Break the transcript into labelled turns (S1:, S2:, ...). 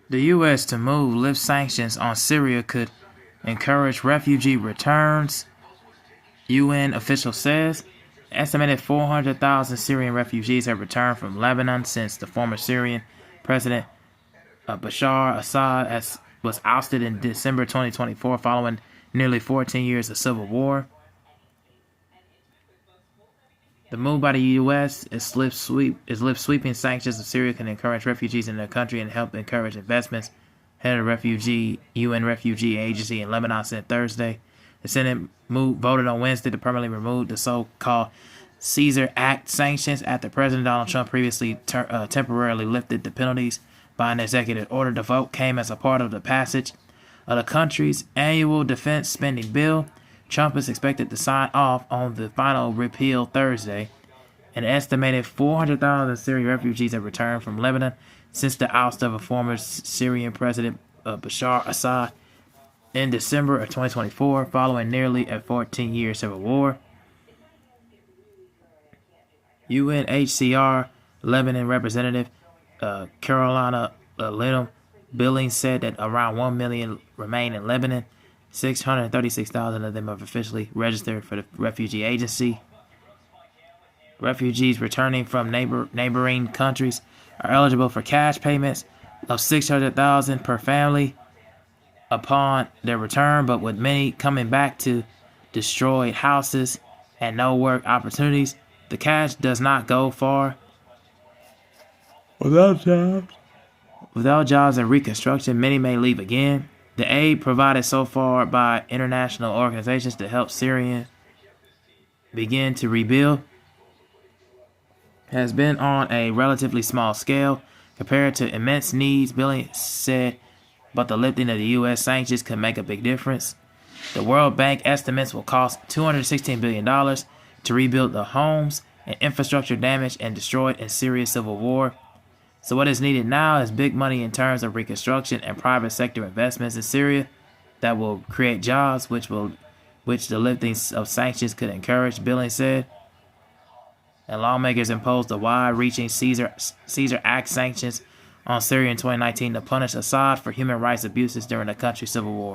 S1: The U.S. to lift sanctions on Syria could encourage refugee returns, UN official says. An estimated 400,000 Syrian refugees have returned from Lebanon since the former Syrian President Bashar Assad was ousted in December 2024 following nearly 14 years of civil war. The move by the U.S. is lift sweeping sanctions of Syria can encourage refugees in their country and help encourage investments. Head of UN Refugee Agency in Lebanon said Thursday. The Senate voted on Wednesday to permanently remove the so-called Caesar Act sanctions after President Donald Trump previously temporarily lifted the penalties by an executive order. The vote came as a part of the passage of the country's annual defense spending bill. Trump is expected to sign off on the final repeal Thursday. An estimated 400,000 Syrian refugees have returned from Lebanon since the oust of a former Syrian President Bashar Assad in December of 2024, following nearly a 14-year civil war. UNHCR Lebanon representative Carolina Little Billings said that around 1 million remain in Lebanon. 636,000 of them have officially registered for the refugee agency. Refugees returning from neighboring countries are eligible for cash payments of $600,000 per family upon their return, but with many coming back to destroyed houses and no work opportunities, the cash does not go far. Without jobs and reconstruction, many may leave again. The aid provided so far by international organizations to help Syrians begin to rebuild has been on a relatively small scale compared to immense needs, Billings said, but the lifting of the U.S. sanctions could make a big difference. The World Bank estimates will cost $216 billion to rebuild the homes and infrastructure damaged and destroyed in Syria's civil war. So what is needed now is big money in terms of reconstruction and private sector investments in Syria that will create jobs, which the lifting of sanctions could encourage, Billings said. And lawmakers imposed the wide-reaching Caesar Act sanctions on Syria in 2019 to punish Assad for human rights abuses during the country's civil war.